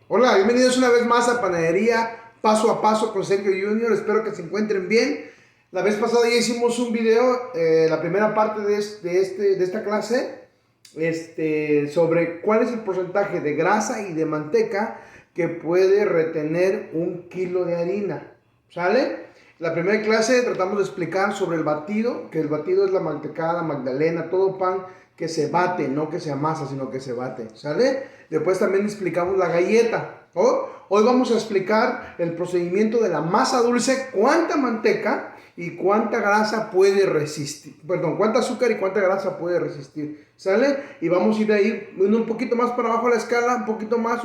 Hola, bienvenidos una vez más a Panadería Paso a Paso con Sergio Junior. Espero que se encuentren bien. La vez pasada ya hicimos un video, la primera parte de esta clase, sobre cuál es el porcentaje de grasa y de manteca que puede retener un kilo de harina. ¿Sale? La primera clase tratamos de explicar sobre el batido, que el batido es la mantecada, magdalena, todo pan que se bate, no que se amasa, sino que se bate. ¿Sale? Después también explicamos la galleta. Hoy vamos a explicar el procedimiento de la masa dulce, cuánta manteca y cuánta grasa puede resistir, perdón, cuánta azúcar y cuánta grasa puede resistir, ¿sale? Y vamos a ir ahí un poquito más para abajo a la escala, un poquito más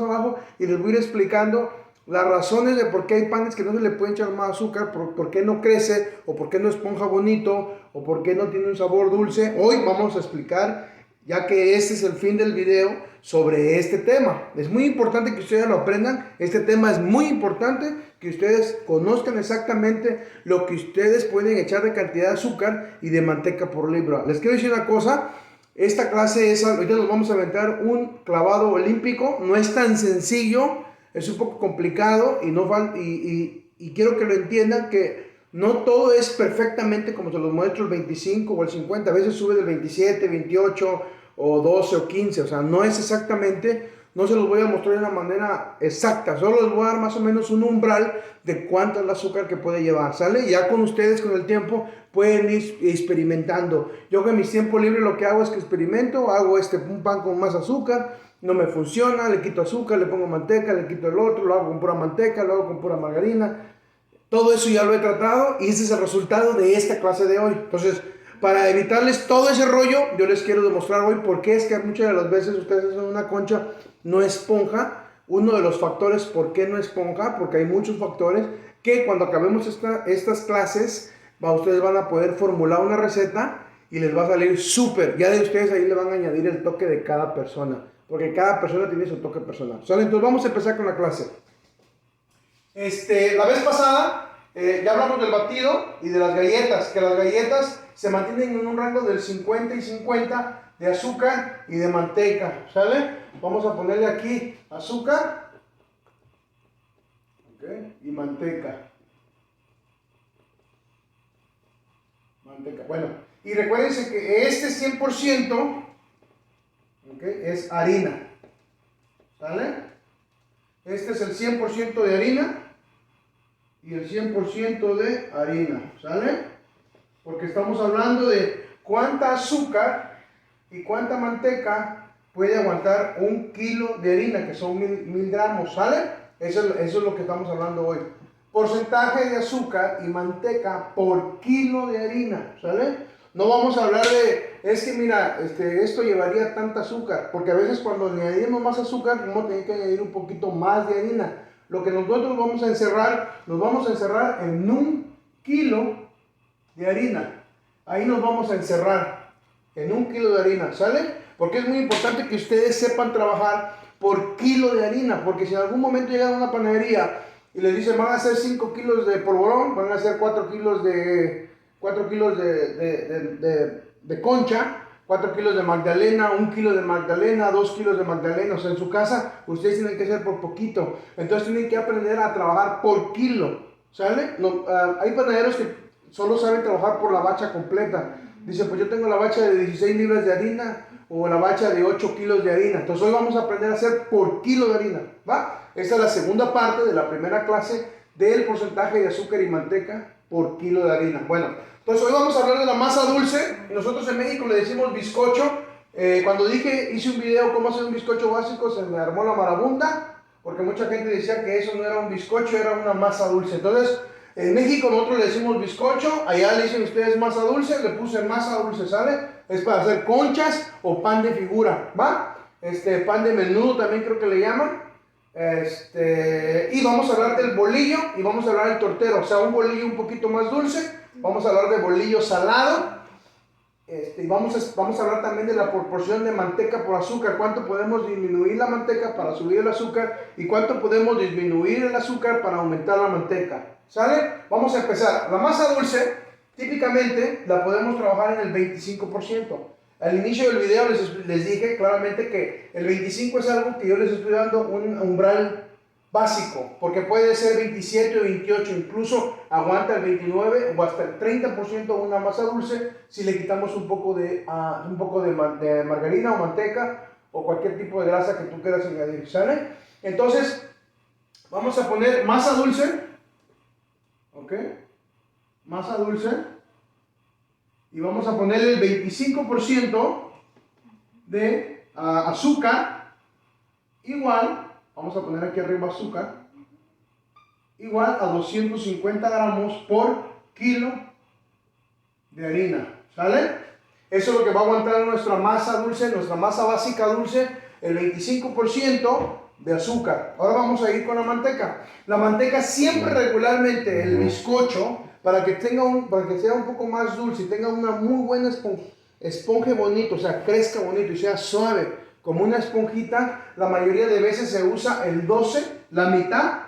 abajo, y les voy a ir explicando las razones de por qué hay panes que no se le puede echar más azúcar, por qué no crece, o por qué no esponja bonito, o por qué no tiene un sabor dulce. Hoy vamos a explicar, ya que este es el fin del video, sobre este tema. Es muy importante que ustedes lo aprendan. Este tema es muy importante, que ustedes conozcan exactamente lo que ustedes pueden echar de cantidad de azúcar y de manteca por libra. Les quiero decir una cosa. Esta clase es, ahorita nos vamos a aventar un clavado olímpico. No es tan sencillo, es un poco complicado y quiero que lo entiendan, que no todo es perfectamente como se los muestro el 25 o el 50. A veces sube del 27, 28 o 12 o 15. O sea, no es exactamente, no se los voy a mostrar de una manera exacta. Solo les voy a dar más o menos un umbral de cuánto es el azúcar que puede llevar, ¿sale? Y ya con ustedes, con el tiempo, pueden ir experimentando. Yo en mis tiempos libres lo que hago es que experimento, hago un pan con más azúcar, no me funciona, le quito azúcar, le pongo manteca, le quito el otro, lo hago con pura manteca, lo hago con pura margarina. Todo eso ya lo he tratado y ese es el resultado de esta clase de hoy. Entonces, para evitarles todo ese rollo, yo les quiero demostrar hoy por qué es que muchas de las veces ustedes hacen una concha no esponja. Uno de los factores por qué no esponja, porque hay muchos factores que cuando acabemos estas clases, ustedes van a poder formular una receta y les va a salir súper. Ya de ustedes ahí le van a añadir el toque de cada persona, porque cada persona tiene su toque personal. ¿Sale? Entonces vamos a empezar con la clase. La vez pasada ya hablamos del batido y de las galletas, que las galletas se mantienen en un rango del 50 y 50 de azúcar y de manteca, ¿sale? Vamos a ponerle aquí azúcar, ¿okay? Y manteca. Manteca. Bueno, y recuérdense que este 100%, ¿okay? Es harina, ¿sale? Este es el 100% de harina y el 100% de harina, ¿sale? Porque estamos hablando de cuánta azúcar y cuánta manteca puede aguantar un kilo de harina, que son mil gramos, ¿sale? Eso es lo que estamos hablando hoy. Porcentaje de azúcar y manteca por kilo de harina, ¿sale? No vamos a hablar de, es que mira, esto llevaría tanta azúcar, porque a veces cuando añadimos más azúcar, vamos a tener que añadir un poquito más de harina. Lo que nosotros nos vamos a encerrar en un kilo de harina. Ahí nos vamos a encerrar en un kilo de harina, ¿sale? Porque es muy importante que ustedes sepan trabajar por kilo de harina, porque si en algún momento llegan a una panadería y les dicen van a hacer 5 kilos de polvorón, van a hacer 4 kilos de concha, 4 kilos de magdalena, 1 kilo de magdalena, 2 kilos de magdalena. O sea, en su casa ustedes tienen que hacer por poquito. Entonces tienen que aprender a trabajar por kilo, ¿sale? No, hay panaderos que solo saben trabajar por la bacha completa. Dice, pues yo tengo la bacha de 16 libras de harina o la bacha de 8 kilos de harina. Entonces hoy vamos a aprender a hacer por kilo de harina, ¿va? Esta es la segunda parte de la primera clase del porcentaje de azúcar y manteca por kilo de harina. Bueno, entonces hoy vamos a hablar de la masa dulce. Nosotros en México le decimos bizcocho. Cuando hice un video cómo hacer un bizcocho básico, se me armó la marabunda, porque mucha gente decía que eso no era un bizcocho, era una masa dulce. Entonces, en México nosotros le decimos bizcocho, allá le dicen ustedes masa dulce, le puse masa dulce, ¿sale? Es para hacer conchas o pan de figura, ¿va? Pan de menudo también creo que le llaman. Y vamos a hablar del bolillo y vamos a hablar del tortero, o sea, un bolillo un poquito más dulce. Vamos a hablar de bolillo salado. Y vamos a hablar también de la proporción de manteca por azúcar, cuánto podemos disminuir la manteca para subir el azúcar y cuánto podemos disminuir el azúcar para aumentar la manteca, ¿sale? Vamos a empezar. La masa dulce típicamente la podemos trabajar en el 25%. Al inicio del video les dije claramente que el 25 es algo que yo les estoy dando un umbral básico, porque puede ser 27 o 28, incluso aguanta el 29 o hasta el 30% de una masa dulce si le quitamos un poco de margarina o manteca o cualquier tipo de grasa que tú quieras añadir, ¿sale? Entonces, vamos a poner masa dulce, ¿ok? Masa dulce, y vamos a poner el 25% de azúcar, igual. Vamos a poner aquí arriba azúcar, igual a 250 gramos por kilo de harina, ¿sale? Eso es lo que va a aguantar nuestra masa dulce, nuestra masa básica dulce, el 25% de azúcar. Ahora vamos a ir con la manteca. La manteca siempre regularmente, el bizcocho, para que sea un poco más dulce y tenga una muy buena esponje bonito, o sea, crezca bonito y sea suave, como una esponjita, la mayoría de veces se usa el 12, la mitad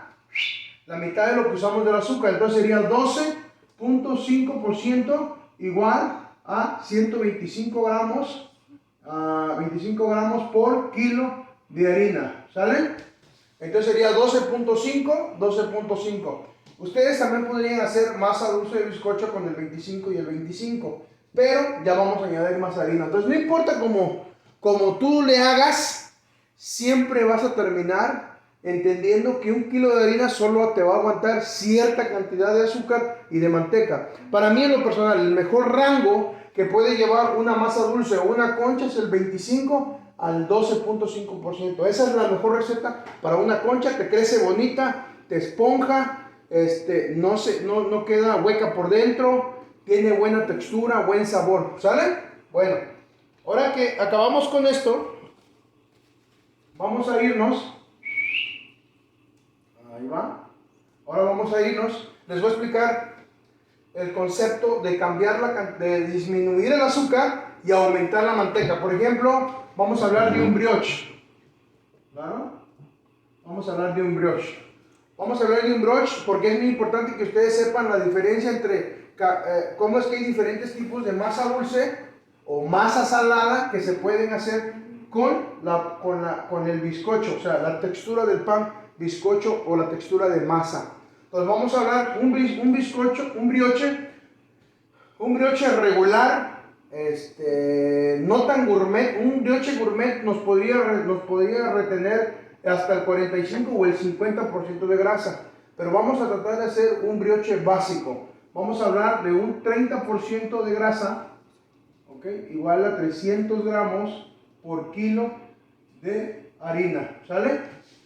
de lo que usamos del azúcar. Entonces sería 12.5% igual a 125 gramos, 25 gramos por kilo de harina, ¿sale? Entonces sería 12.5. Ustedes también podrían hacer masa dulce de bizcocho con el 25 y el 25, pero ya vamos a añadir más harina. Entonces no importa como tú le hagas, siempre vas a terminar entendiendo que un kilo de harina solo te va a aguantar cierta cantidad de azúcar y de manteca. Para mí en lo personal, el mejor rango que puede llevar una masa dulce o una concha es el 25 al 12.5%. Esa es la mejor receta para una concha, te crece bonita, te esponja, no queda hueca por dentro, tiene buena textura, buen sabor, ¿sale? Bueno, ahora que acabamos con esto, vamos a irnos. Ahí va. Ahora vamos a irnos. Les voy a explicar el concepto de de disminuir el azúcar y aumentar la manteca. Por ejemplo, vamos a hablar de un brioche. ¿Claro? Vamos a hablar de un brioche. Vamos a hablar de un brioche porque es muy importante que ustedes sepan la diferencia entre cómo es que hay diferentes tipos de masa dulce o masa salada que se pueden hacer con el bizcocho, o sea, la textura del pan bizcocho o la textura de masa. Entonces vamos a hablar un brioche regular, no tan gourmet. Un brioche gourmet nos podría retener hasta el 45 o el 50% de grasa, pero vamos a tratar de hacer un brioche básico. Vamos a hablar de un 30% de grasa, ¿okay? Igual a 300 gramos por kilo de harina, ¿sale?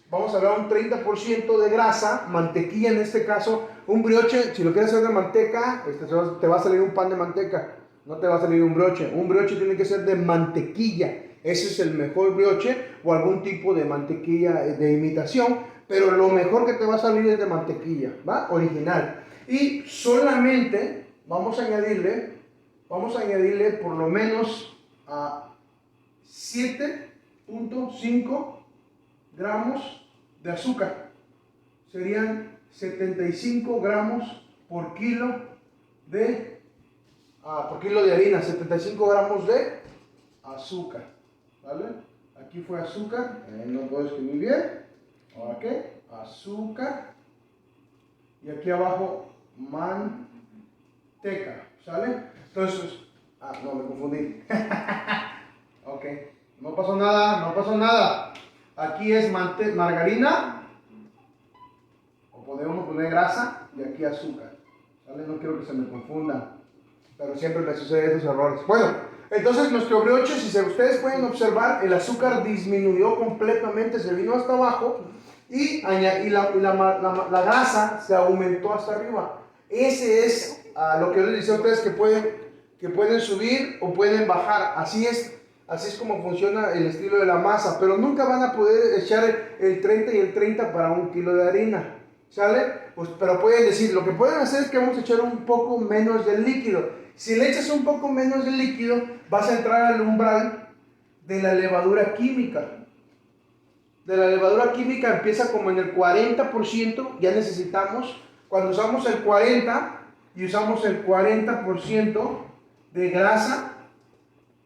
Vamos a hablar de un 30% de grasa, mantequilla en este caso. Un brioche, si lo quieres hacer de manteca, te va a salir un pan de manteca, no te va a salir un brioche. Un brioche tiene que ser de mantequilla, ese es el mejor brioche, o algún tipo de mantequilla de imitación, pero lo mejor que te va a salir es de mantequilla, ¿va? Original. Y solamente vamos a añadirle por lo menos a 7.5 gramos de azúcar. Serían 75 gramos por kilo de harina, 75 gramos de azúcar, ¿vale? Aquí fue azúcar, no puedo escribir bien. ¿Ahora qué? Azúcar. Y aquí abajo manteca, ¿sale? Entonces, no, me confundí. Ok, no pasó nada. Aquí es margarina, o podemos poner grasa, y aquí azúcar, ¿sale? No quiero que se me confunda, pero siempre me suceden esos errores. Bueno, entonces nuestro brioche, si ustedes pueden observar, el azúcar disminuyó completamente, se vino hasta abajo, y la grasa se aumentó hasta arriba. Ese es lo que yo les decía a ustedes, que pueden subir o pueden bajar. Así es como funciona el estilo de la masa, pero nunca van a poder echar el 30 y el 30 para un kilo de harina, ¿sale? Pues, pero pueden decir, lo que pueden hacer es que vamos a echar un poco menos del líquido. Si le echas un poco menos del líquido, vas a entrar al umbral de la levadura química. De la levadura química empieza como en el 40%, ya necesitamos, cuando usamos el 40 y usamos el 40% de grasa,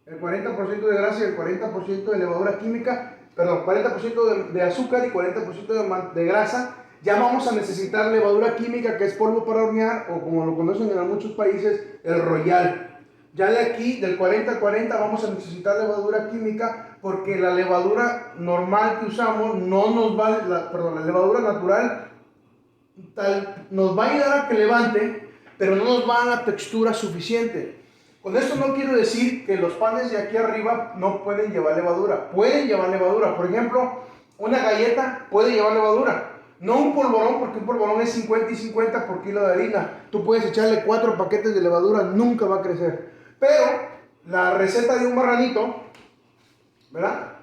El 40% de grasa y el 40% de levadura química, perdón, 40% de azúcar y 40% de grasa. Ya vamos a necesitar levadura química, que es polvo para hornear, o como lo conocen en muchos países, el Royal. Ya de aquí, del 40 al 40, vamos a necesitar levadura química, porque la levadura normal que usamos no nos va, la levadura natural nos va a ayudar a que levante, pero no nos va a dar la textura suficiente. Con esto no quiero decir que los panes de aquí arriba no pueden llevar levadura. Pueden llevar levadura. Por ejemplo, una galleta puede llevar levadura. No un polvorón, porque un polvorón es 50 y 50 por kilo de harina. Tú puedes echarle 4 paquetes de levadura, nunca va a crecer. Pero la receta de un marranito, ¿verdad?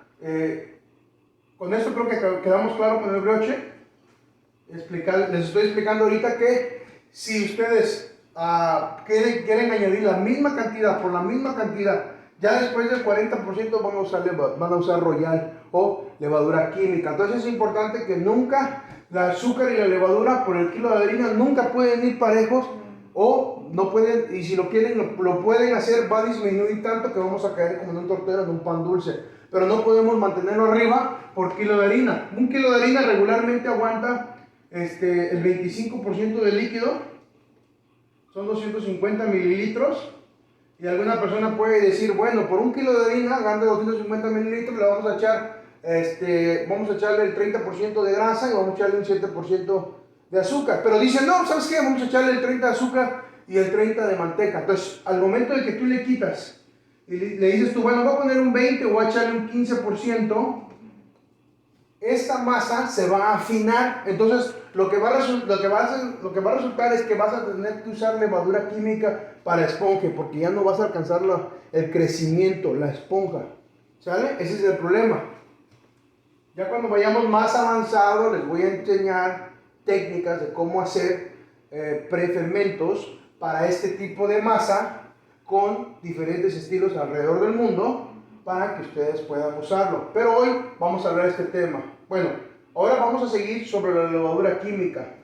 Con esto creo que quedamos claros con el brioche. Les estoy explicando ahorita que si ustedes quieren añadir la misma cantidad por la misma cantidad, ya después del 40% van a usar Royal o levadura química. Entonces es importante que nunca el azúcar y la levadura por el kilo de harina nunca pueden ir parejos, o no pueden, y si lo quieren lo pueden hacer, va a disminuir tanto que vamos a caer como en un tortero, en un pan dulce. Pero no podemos mantenerlo arriba por kilo de harina. Un kilo de harina regularmente aguanta el 25% de líquido, son 250 mililitros. Y alguna persona puede decir, bueno, por un kilo de harina, gana 250 mililitros, le vamos a echar, vamos a echarle el 30% de grasa y vamos a echarle un 7% de azúcar. Pero dicen, no, ¿sabes qué? Vamos a echarle el 30% de azúcar y el 30% de manteca. Entonces, al momento de que tú le quitas y le dices tú, bueno, voy a poner un 20 o voy a echarle un 15%, esta masa se va a afinar. Entonces lo que va a resultar es que vas a tener que usar levadura química para esponje, porque ya no vas a alcanzar el crecimiento, la esponja, ¿sale? Ese es el problema. Ya cuando vayamos más avanzado les voy a enseñar técnicas de cómo hacer prefermentos para este tipo de masa con diferentes estilos alrededor del mundo, para que ustedes puedan usarlo. Pero hoy vamos a hablar de este tema. Bueno, ahora vamos a seguir sobre la levadura química.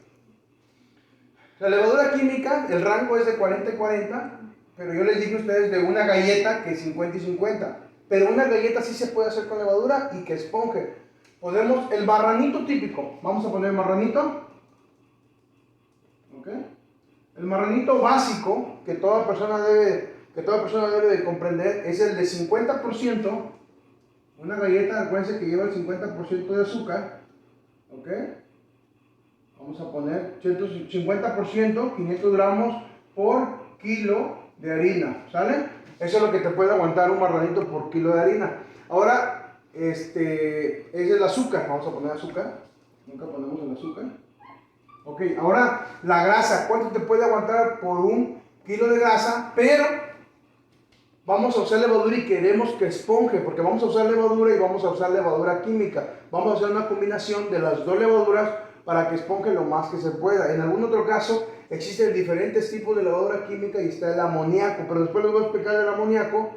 La levadura química, el rango es de 40 y 40, pero yo les dije a ustedes de una galleta que es 50 y 50. Pero una galleta sí se puede hacer con levadura y que esponje. Podemos, el marranito típico, vamos a poner el marranito. ¿Ok? El marranito básico que toda persona debe de comprender es el de 50%. Una galleta, acuérdense que lleva el 50% de azúcar. ¿Ok? Vamos a poner 50%, 500 gramos por kilo de harina. ¿Sale? Eso es lo que te puede aguantar un marranito por kilo de harina. Ahora, es el azúcar. Vamos a poner azúcar. Nunca ponemos el azúcar. Ok, ahora la grasa. ¿Cuánto te puede aguantar por un kilo de grasa? Pero vamos a usar levadura y queremos que esponje, porque vamos a usar levadura y vamos a usar levadura química. Vamos a hacer una combinación de las dos levaduras para que esponje lo más que se pueda. En algún otro caso existen diferentes tipos de levadura química y está el amoníaco, pero después les voy a explicar el amoníaco,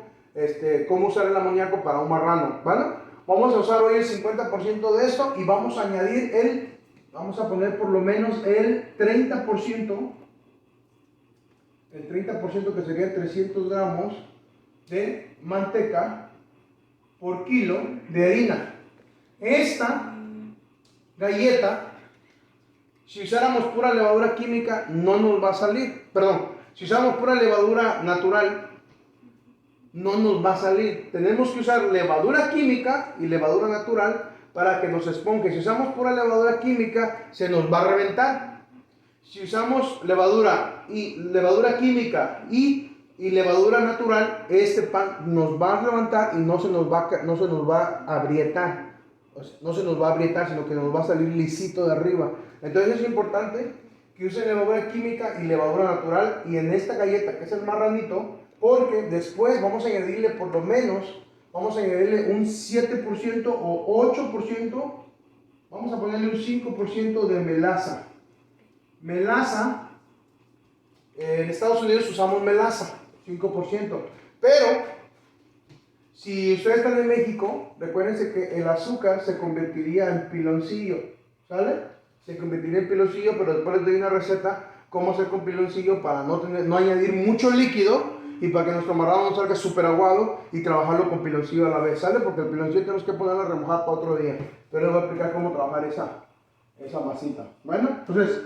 cómo usar el amoníaco para un marrano, ¿vale? Vamos a usar hoy el 50% de esto y vamos a añadir vamos a poner por lo menos el 30%, que sería 300 gramos de manteca por kilo de harina. Esta galleta, si usáramos pura levadura química, no nos va a salir. Perdón, si usamos pura levadura natural, no nos va a salir. Tenemos que usar levadura química y levadura natural para que nos esponje. Si usamos pura levadura química, se nos va a reventar. Si usamos levadura química y levadura natural, este pan nos va a levantar y no se nos va a agrietar. No se nos va a agrietar, sino que nos va a salir lisito de arriba. Entonces es importante que usen levadura química y levadura natural, y en esta galleta, que es el marranito, porque después vamos a añadirle por lo menos, vamos a añadirle un 7% o 8%, vamos a ponerle un 5% de melaza. Melaza, en Estados Unidos usamos melaza, 5%, pero si ustedes están en México, recuérdense que el azúcar se convertiría en piloncillo, ¿sale? Se convertiría en piloncillo, pero después les doy una receta cómo hacer con piloncillo para no añadir mucho líquido y para que nuestro amarrado no salga súper aguado y trabajarlo con piloncillo a la vez, ¿sale? Porque el piloncillo tenemos que ponerlo a remojar para otro día. Pero les voy a explicar cómo trabajar esa masita. Bueno, entonces,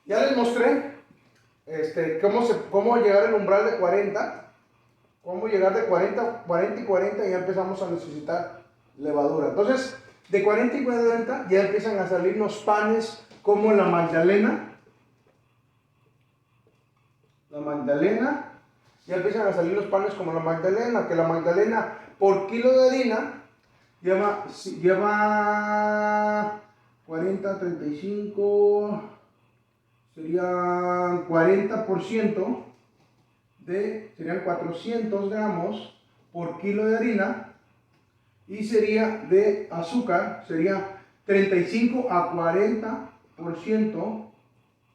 ya les mostré cómo llegar al umbral de 40, cómo llegar de 40 y 40 y ya empezamos a necesitar levadura. Entonces, de 40 y 40 ya empiezan a salirnos panes como la Magdalena. Ya empiezan a salir los panes como la Magdalena, que la Magdalena por kilo de harina lleva 40, 35, serían 40%, serían 400 gramos por kilo de harina, y sería de azúcar, sería 35 a 40%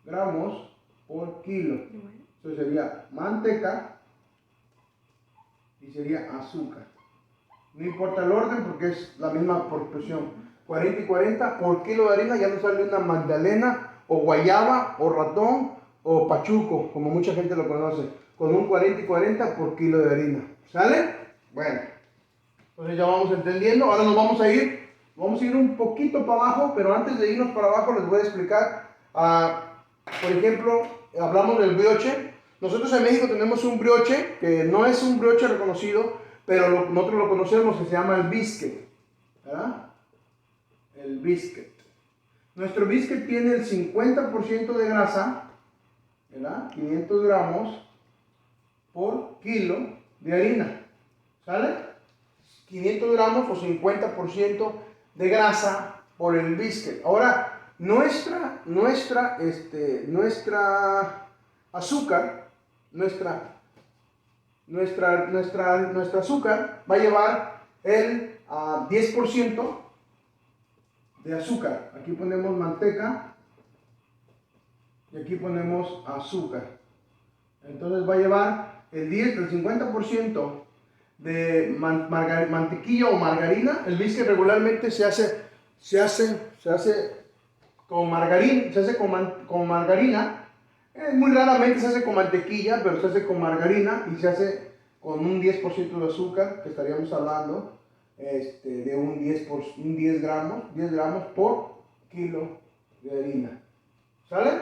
gramos por kilo. Eso sería manteca y sería azúcar. No importa el orden porque es la misma proporción. 40 y 40 por kilo de harina ya nos sale una magdalena o guayaba o ratón o pachuco, como mucha gente lo conoce, con un 40 y 40 por kilo de harina. ¿Sale? Bueno, entonces ya vamos entendiendo. Ahora nos vamos a ir un poquito para abajo, pero antes de irnos para abajo les voy a explicar, por ejemplo, hablamos del brioche. Nosotros en México tenemos un brioche que no es un brioche reconocido, pero nosotros lo conocemos, que se llama el biscuit, ¿verdad? El biscuit. Nuestro biscuit tiene el 50% de grasa, ¿verdad? 500 gramos por kilo de harina, ¿sale? 500 gramos o 50% de grasa por el biscuit. Ahora, nuestra azúcar, nuestra azúcar va a llevar el 10% de azúcar. Aquí ponemos manteca y aquí ponemos azúcar. Entonces va a llevar el 50% de mantequilla o margarina. El biscuit regularmente se hace con margarina. Muy raramente se hace con mantequilla, pero se hace con margarina y se hace con un 10% de azúcar, que estaríamos hablando de un 10 gramos por kilo de harina. ¿Sale?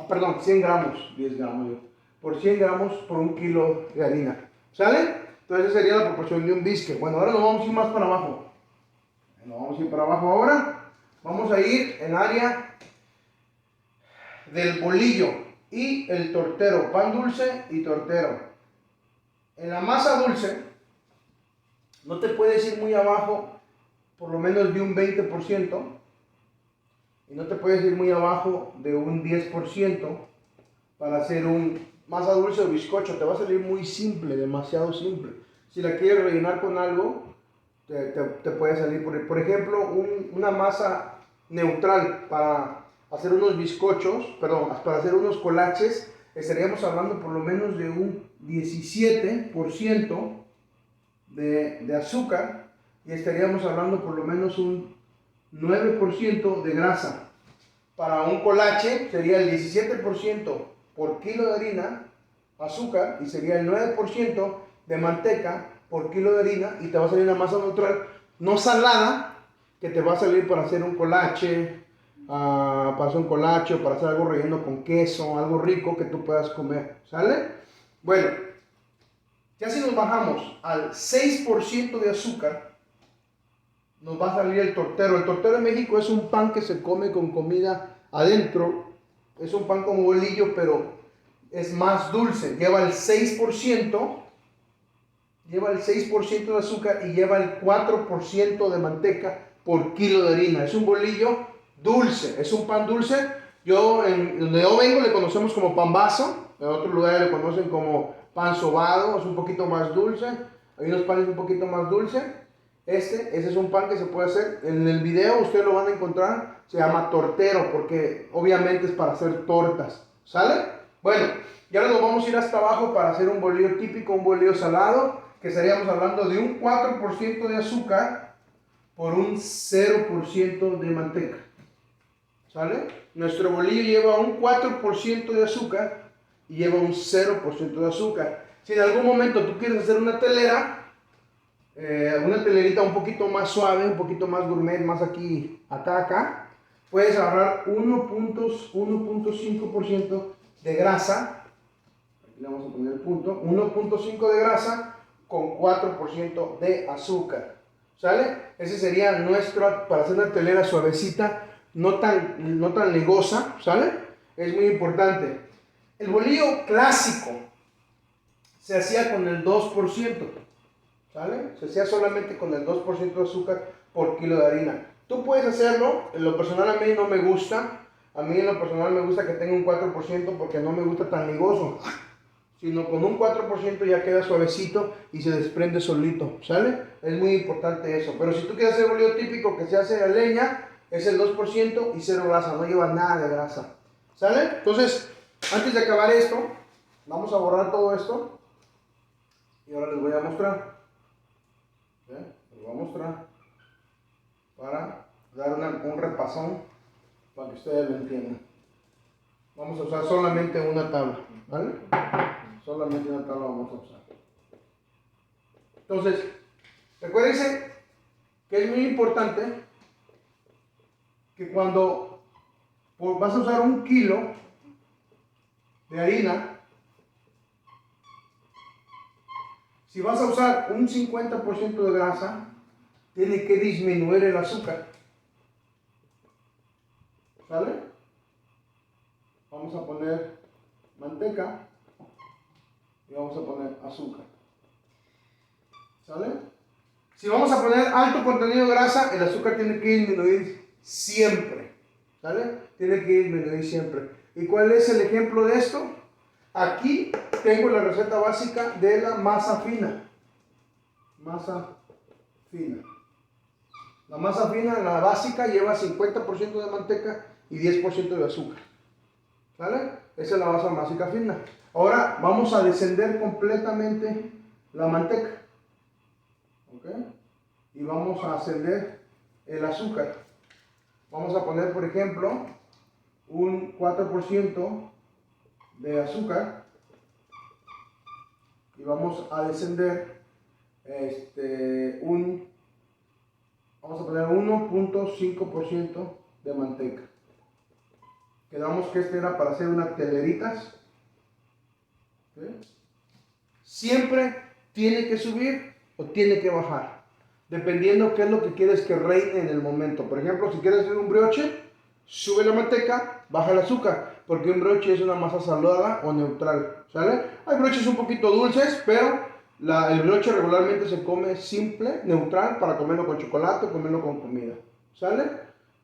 Perdón, 100 gramos, 10 gramos, por 100 gramos por un kilo de harina. ¿Sale? Entonces esa sería la proporción de un biscuit. Bueno, ahora nos vamos a ir más para abajo. Nos vamos a ir para abajo ahora. Vamos a ir en área del bolillo y el tortero, pan dulce y tortero. En la masa dulce no te puedes ir muy abajo, por lo menos de un 20%, y no te puedes ir muy abajo de un 10% para hacer un masa dulce o bizcocho. Te va a salir muy simple, demasiado simple. Si la quieres rellenar con algo, te puede salir, por ejemplo, una masa neutral para hacer unos bizcochos, para hacer unos colaches, estaríamos hablando por lo menos de un 17% de azúcar y estaríamos hablando por lo menos un 9% de grasa. Para un colache sería el 17% por kilo de harina, azúcar, y sería el 9% de manteca por kilo de harina, y te va a salir una masa neutral, no salada, que te va a salir para hacer un colache, o para hacer algo relleno con queso, algo rico que tú puedas comer, ¿sale? Bueno, ya si nos bajamos al 6% de azúcar, nos va a salir el tortero. El tortero en México es un pan que se come con comida adentro, es un pan como bolillo, pero es más dulce, lleva el 6% de azúcar y lleva el 4% de manteca por kilo de harina. Es un bolillo dulce, es un pan dulce. Donde yo vengo le conocemos como pan vaso, en otros lugares le conocen como pan sobado, es un poquito más dulce. Hay unos panes un poquito más dulces. Ese es un pan que se puede hacer. En el video ustedes lo van a encontrar, se llama tortero, porque obviamente es para hacer tortas, ¿sale? Bueno, y ahora nos vamos a ir hasta abajo para hacer un bolillo típico, un bolillo salado, que estaríamos hablando de un 4% de azúcar por un 0% de manteca, ¿sale? Nuestro bolillo lleva un 4% de azúcar y lleva un 0% de azúcar. Si en algún momento tú quieres hacer una telera, una telerita un poquito más suave, un poquito más gourmet, más aquí, acá, puedes agarrar 1.5% de grasa. Aquí le vamos a poner el punto, 1.5 de grasa con 4% de azúcar, ¿sale? Ese sería nuestro, para hacer una telera suavecita, no tan legosa, ¿sale? Es muy importante. El bolillo clásico se hacía con el 2%, ¿sale? Se hacía solamente con el 2% de azúcar por kilo de harina. Tú puedes hacerlo, en lo personal a mí no me gusta, a mí en lo personal me gusta que tenga un 4% porque no me gusta tan ligoso, sino con un 4% ya queda suavecito y se desprende solito, ¿sale? Es muy importante eso. Pero si tú quieres hacer bolillo típico que se hace a leña, es el 2% y cero grasa, no lleva nada de grasa, ¿sale? Entonces, antes de acabar esto, vamos a borrar todo esto y ahora les voy a mostrar. Les voy a mostrar para dar un repasón para que ustedes lo entiendan. Vamos a usar solamente una tabla, ¿vale? Solamente una tabla vamos a usar. Entonces, recuérdense que es muy importante que cuando vas a usar 1 kilo de harina, si vas a usar un 50% de grasa, tiene que disminuir el azúcar, ¿sale? Vamos a poner manteca y vamos a poner azúcar, ¿sale? Si vamos a poner alto contenido de grasa, el azúcar tiene que disminuir siempre, ¿sale? Tiene que disminuir siempre. ¿Y cuál es el ejemplo de esto? Aquí tengo la receta básica de la masa fina. Masa fina. La masa fina, la básica, lleva 50% de manteca y 10% de azúcar, ¿vale? Esa es la masa básica fina. Ahora vamos a descender completamente la manteca, ¿ok? Y vamos a ascender el azúcar. Vamos a poner, por ejemplo, un 4% de azúcar y vamos a descender vamos a poner 1.5% de manteca. Quedamos que este era para hacer unas teleritas. ¿Sí? Siempre tiene que subir o tiene que bajar, dependiendo qué es lo que quieres que reine en el momento. Por ejemplo, si quieres hacer un brioche, sube la manteca, baja el azúcar, porque un brioche es una masa salada o neutral, ¿sale? Hay broches un poquito dulces, pero el brioche regularmente se come simple, neutral, para comerlo con chocolate o comerlo con comida, ¿sale?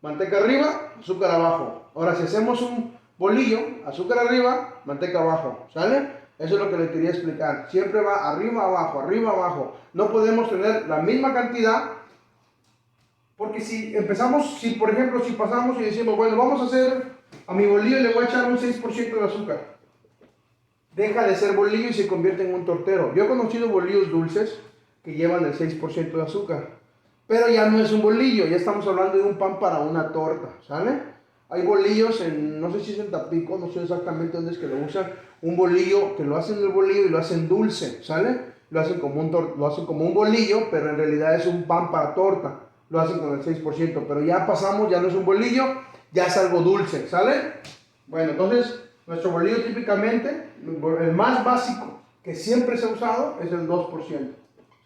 Manteca arriba, azúcar abajo. Ahora, si hacemos un bolillo, azúcar arriba, manteca abajo, ¿sale? Eso es lo que les quería explicar. Siempre va arriba, abajo, arriba, abajo. No podemos tener la misma cantidad, porque si por ejemplo, si pasamos y decimos, bueno, vamos a hacer, a mi bolillo le voy a echar un 6% de azúcar. Deja de ser bolillo y se convierte en un tortero. Yo he conocido bolillos dulces que llevan el 6% de azúcar, pero ya no es un bolillo, ya estamos hablando de un pan para una torta, ¿sale? Hay bolillos, no sé si es en Tampico, no sé exactamente dónde es que lo usan, un bolillo que lo hacen del bolillo y lo hacen dulce, ¿sale? Lo hacen como un bolillo, pero en realidad es un pan para torta. Lo hacen con el 6%, pero ya pasamos, ya no es un bolillo, ya es algo dulce, ¿sale? Bueno, entonces, nuestro bolillo típicamente, el más básico que siempre se ha usado es el 2%,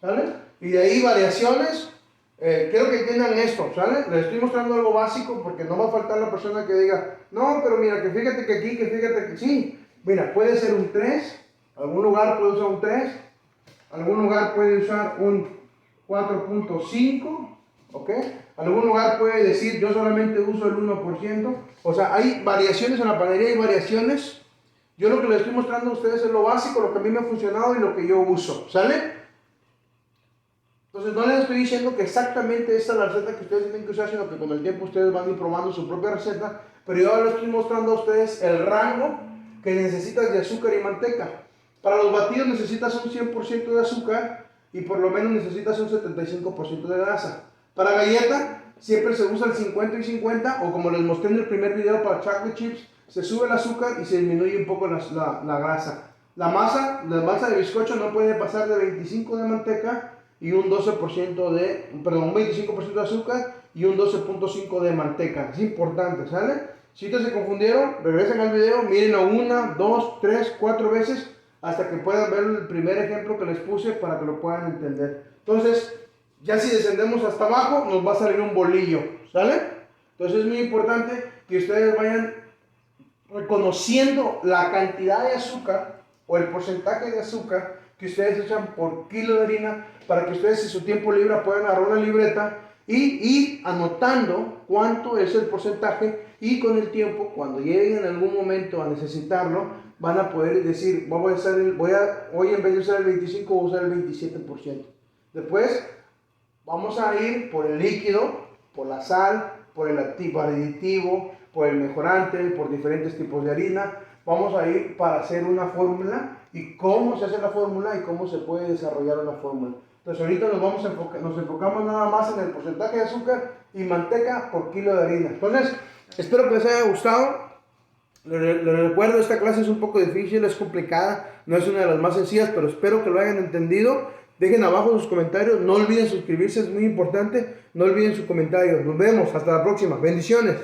¿sale? Y de ahí variaciones, quiero que entiendan esto, ¿sale? Les estoy mostrando algo básico porque no va a faltar la persona que diga, no, pero mira, que fíjate que aquí, que fíjate que sí. Mira, puede ser un 3, algún lugar puede usar un 3, algún lugar puede usar un 4.5, ¿ok? Algún lugar puede decir, yo solamente uso el 1%. O sea, hay variaciones en la panadería, hay variaciones. Yo lo que les estoy mostrando a ustedes es lo básico, lo que a mí me ha funcionado y lo que yo uso, ¿sale? Entonces no les estoy diciendo que exactamente esta es la receta que ustedes tienen que usar, sino que con el tiempo ustedes van a ir probando su propia receta. Pero yo ahora les estoy mostrando a ustedes el rango que necesitas de azúcar y manteca. Para los batidos necesitas un 100% de azúcar y por lo menos necesitas un 75% de grasa. Para galleta siempre se usa el 50 y 50, o como les mostré en el primer video para chocolate chips, se sube el azúcar y se disminuye un poco la grasa. La masa de bizcocho no puede pasar de 25 de manteca y un 12% un 25% de azúcar y un 12.5 de manteca. Es importante, ¿sale? Si ustedes se confundieron, regresen al video, mírenlo 1, 2, 3, 4 veces hasta que puedan ver el primer ejemplo que les puse para que lo puedan entender. Entonces, ya si descendemos hasta abajo, nos va a salir un bolillo, ¿sale? Entonces es muy importante que ustedes vayan reconociendo la cantidad de azúcar o el porcentaje de azúcar que ustedes echan por kilo de harina para que ustedes en su tiempo libre puedan agarrar una libreta y ir anotando cuánto es el porcentaje, y con el tiempo, cuando lleguen en algún momento a necesitarlo, van a poder decir, hoy en vez de usar el 25 voy a usar el 27%. Después vamos a ir por el líquido, por la sal, por el aditivo, por el mejorante, por diferentes tipos de harina. Vamos a ir para hacer una fórmula y cómo se hace la fórmula y cómo se puede desarrollar una fórmula. Entonces ahorita nos enfocamos nada más en el porcentaje de azúcar y manteca por kilo de harina. Entonces, espero que les haya gustado. Les recuerdo, esta clase es un poco difícil, es complicada, no es una de las más sencillas, pero espero que lo hayan entendido. Dejen abajo sus comentarios, no olviden suscribirse, es muy importante. No olviden sus comentarios. Nos vemos, hasta la próxima. Bendiciones.